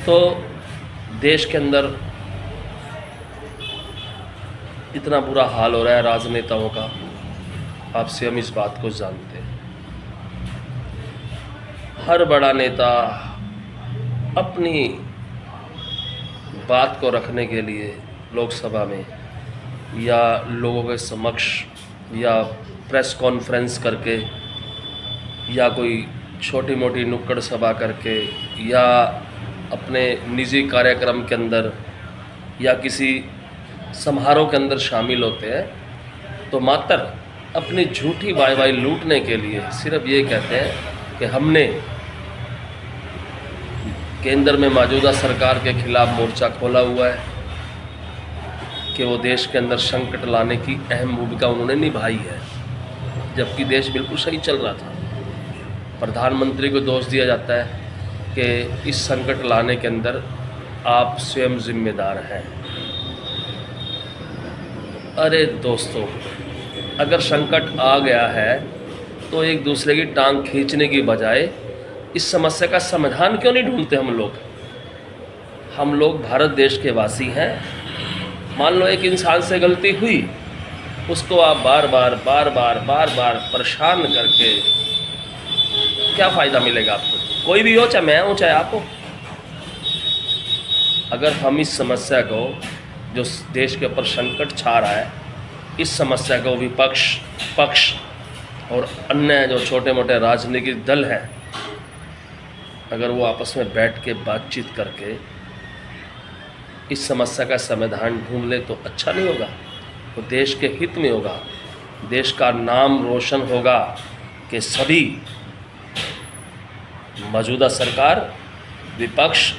तो देश के अंदर इतना बुरा हाल हो रहा है राजनेताओं का, आपसे हम इस बात को जानते हैं। हर बड़ा नेता अपनी बात को रखने के लिए लोकसभा में या लोगों के समक्ष या प्रेस कॉन्फ्रेंस करके या कोई छोटी मोटी नुक्कड़ सभा करके या अपने निजी कार्यक्रम के अंदर या किसी समारोह के अंदर शामिल होते हैं तो मात्र अपनी झूठी वाई लूटने के लिए सिर्फ ये कहते हैं कि हमने केंद्र में मौजूदा सरकार के खिलाफ मोर्चा खोला हुआ है, कि वो देश के अंदर संकट लाने की अहम भूमिका उन्होंने निभाई है, जबकि देश बिल्कुल सही चल रहा था। प्रधानमंत्री को दोष दिया जाता है कि इस संकट लाने के अंदर आप स्वयं जिम्मेदार हैं। अरे दोस्तों, अगर संकट आ गया है तो एक दूसरे की टांग खींचने की बजाय इस समस्या का समाधान क्यों नहीं ढूंढते हम लोग भारत देश के वासी हैं। मान लो एक इंसान से गलती हुई, उसको आप बार बार परेशान करके क्या फ़ायदा मिलेगा आपको? कोई भी हो, चाहे मैं हूँ चाहे आप हो। अगर हम इस समस्या को, जो देश के ऊपर संकट छा रहा है, इस समस्या को विपक्ष, पक्ष और अन्य जो छोटे मोटे राजनीतिक दल हैं, अगर वो आपस में बैठ के बातचीत करके इस समस्या का समाधान ढूंढ ले तो अच्छा नहीं होगा? तो देश के हित में होगा, देश का नाम रोशन होगा कि सभी मौजूदा सरकार, विपक्ष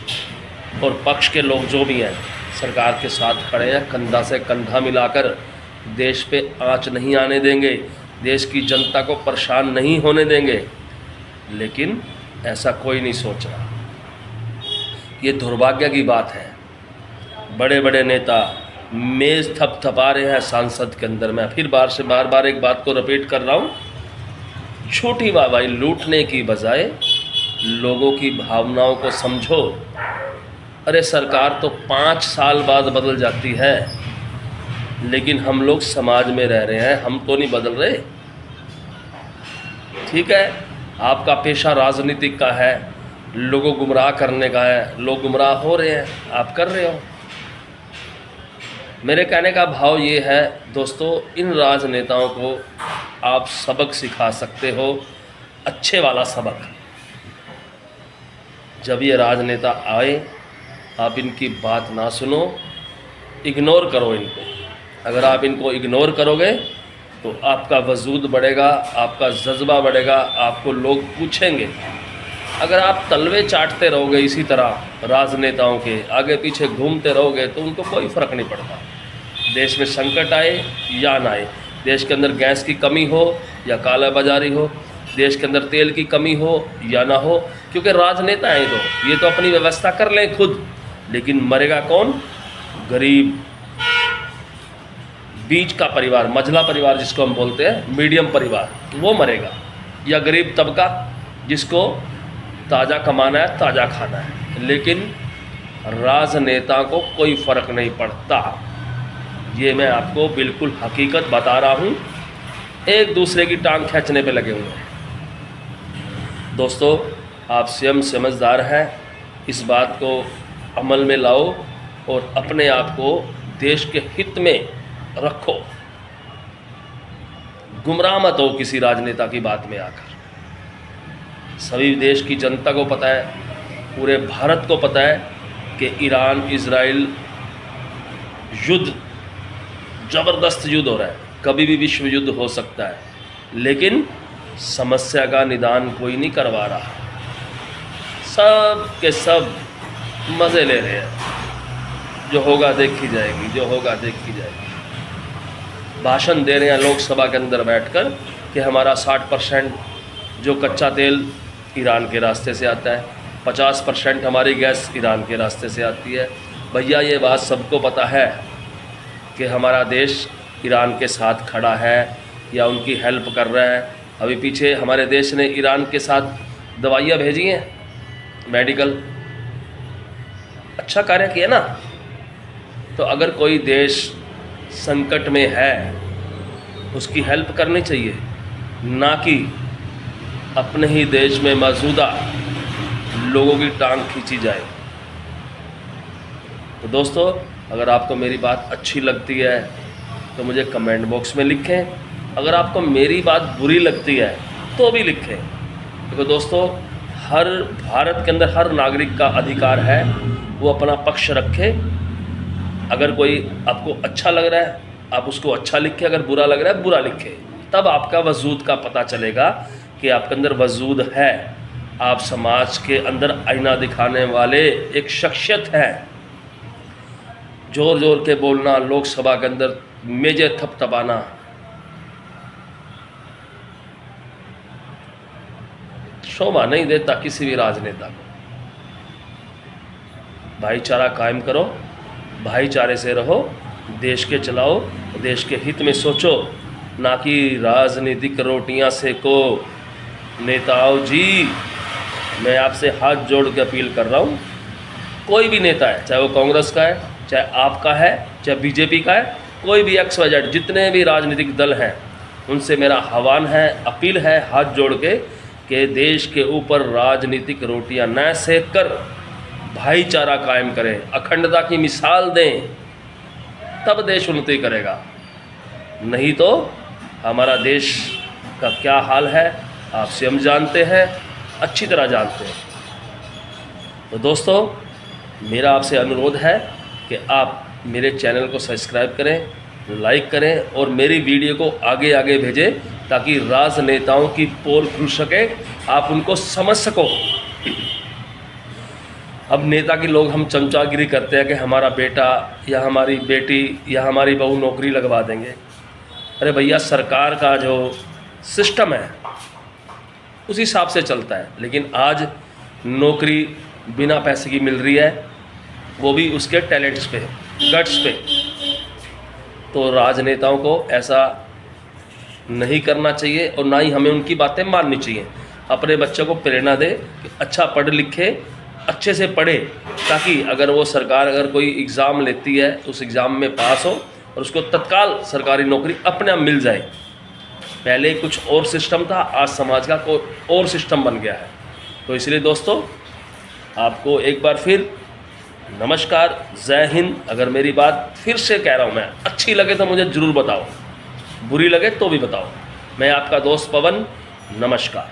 और पक्ष के लोग जो भी हैं सरकार के साथ खड़े हैं, कंधा से कंधा मिलाकर देश पे आंच नहीं आने देंगे, देश की जनता को परेशान नहीं होने देंगे। लेकिन ऐसा कोई नहीं सोच रहा। ये दुर्भाग्य की बात है। बड़े बड़े नेता मेज़ थपथपा रहे हैं सांसद के अंदर। मैं फिर बार बार एक बात को रिपीट कर रहा हूँ, छोटी वाहवाही लूटने की बजाय लोगों की भावनाओं को समझो। अरे सरकार तो 5 साल बाद बदल जाती है, लेकिन हम लोग समाज में रह रहे हैं, हम तो नहीं बदल रहे। ठीक है, आपका पेशा राजनीतिक का है, लोगों को गुमराह करने का है, लोग गुमराह हो रहे हैं, आप कर रहे हो। मेरे कहने का भाव ये है दोस्तों, इन राजनेताओं को आप सबक सिखा सकते हो, अच्छे वाला सबक। जब ये राजनेता आए, आप इनकी बात ना सुनो, इग्नोर करो इनको। अगर आप इनको इग्नोर करोगे तो आपका वजूद बढ़ेगा, आपका जज्बा बढ़ेगा, आपको लोग पूछेंगे। अगर आप तलवे चाटते रहोगे इसी तरह राजनेताओं के आगे पीछे घूमते रहोगे तो उनको कोई फ़र्क नहीं पड़ता। देश में संकट आए या ना आए, देश के अंदर गैस की कमी हो या कालाबाजारी हो, देश के अंदर तेल की कमी हो या ना हो, क्योंकि राजनेता हैं ये तो अपनी व्यवस्था कर लें खुद, लेकिन मरेगा कौन? गरीब, बीच का परिवार, मझला परिवार जिसको हम बोलते हैं, मीडियम परिवार, वो मरेगा। या गरीब तबका जिसको ताज़ा कमाना है, ताज़ा खाना है। लेकिन राजनेता को कोई फ़र्क नहीं पड़ता। ये मैं आपको बिल्कुल हकीकत बता रहा हूँ। एक दूसरे की टांग खींचने पे लगे हुए हैं। दोस्तों, आप स्वयं समझदार हैं, इस बात को अमल में लाओ और अपने आप को देश के हित में रखो। गुमराह मत हो किसी राजनेता की बात में आकर। सभी देश की जनता को पता है, पूरे भारत को पता है कि ईरान इजराइल युद्ध, ज़बरदस्त युद्ध हो रहा है, कभी भी विश्व युद्ध हो सकता है, लेकिन समस्या का निदान कोई नहीं करवा रहा। सब के सब मज़े ले रहे हैं, जो होगा देखी जाएगी, जो होगा देखी जाएगी। भाषण दे रहे हैं लोकसभा के अंदर बैठकर कि हमारा 60% जो कच्चा तेल ईरान के रास्ते से आता है, 50% हमारी गैस ईरान के रास्ते से आती है। भैया ये बात सबको पता है कि हमारा देश ईरान के साथ खड़ा है या उनकी हेल्प कर रहा है। अभी पीछे हमारे देश ने ईरान के साथ दवाइयाँ भेजी हैं मेडिकल, अच्छा कार्य किया ना। तो अगर कोई देश संकट में है उसकी हेल्प करनी चाहिए, ना कि अपने ही देश में मौजूदा लोगों की टांग खींची जाए। तो दोस्तों, अगर आपको मेरी बात अच्छी लगती है तो मुझे कमेंट बॉक्स में लिखें, अगर आपको मेरी बात बुरी लगती है तो भी लिखें। देखो दोस्तों, हर भारत के अंदर हर नागरिक का अधिकार है वो अपना पक्ष रखे। अगर कोई आपको अच्छा लग रहा है आप उसको अच्छा लिखें, अगर बुरा लग रहा है बुरा लिखें, तब आपका वजूद का पता चलेगा कि आपके अंदर वजूद है। आप समाज के अंदर आईना दिखाने वाले एक शख्सियत हैं। जोर जोर के बोलना, लोकसभा के अंदर मेजे थपथपाना, शोभा नहीं देता किसी भी राजनेता को। भाईचारा कायम करो, भाईचारे से रहो, देश के चलाओ, देश के हित में सोचो, ना कि राजनीतिक रोटियां सेको। नेताओं जी, मैं आपसे हाथ जोड़ के अपील कर रहा हूँ, कोई भी नेता है, चाहे वो कांग्रेस का है, चाहे आपका है, चाहे बीजेपी का है, कोई भी XYZ, जितने भी राजनीतिक दल हैं, उनसे मेरा आह्वान है, अपील है हाथ जोड़ के कि देश के ऊपर राजनीतिक रोटियां न सेक कर भाईचारा कायम करें, अखंडता की मिसाल दें, तब देश उन्नति करेगा। नहीं तो हमारा देश का क्या हाल है आप स्वयं जानते हैं, अच्छी तरह जानते हैं। तो दोस्तों, मेरा आपसे अनुरोध है कि आप मेरे चैनल को सब्सक्राइब करें, लाइक करें और मेरी वीडियो को आगे आगे भेजें ताकि राजनेताओं की पोल खुल सके, आप उनको समझ सको। अब नेता के लोग हम चमचागिरी करते हैं कि हमारा बेटा या हमारी बेटी या हमारी बहू नौकरी लगवा देंगे। अरे भैया, सरकार का जो सिस्टम है उस हिसाब से चलता है, लेकिन आज नौकरी बिना पैसे की मिल रही है, वो भी उसके टैलेंट्स पे, गट्स पे। तो राजनेताओं को ऐसा नहीं करना चाहिए और ना ही हमें उनकी बातें माननी चाहिए। अपने बच्चों को प्रेरणा दे कि अच्छा पढ़ लिखे, अच्छे से पढ़े, ताकि अगर वो सरकार अगर कोई एग्ज़ाम लेती है उस एग्ज़ाम में पास हो और उसको तत्काल सरकारी नौकरी अपने आप मिल जाए। पहले कुछ और सिस्टम था, आज समाज का कोई और सिस्टम बन गया है। तो इसलिए दोस्तों, आपको एक बार फिर नमस्कार, जय हिंद। अगर मेरी बात फिर से कह रहा हूँ मैं, अच्छी लगे तो मुझे ज़रूर बताओ, बुरी लगे तो भी बताओ। मैं आपका दोस्त पवन, नमस्कार।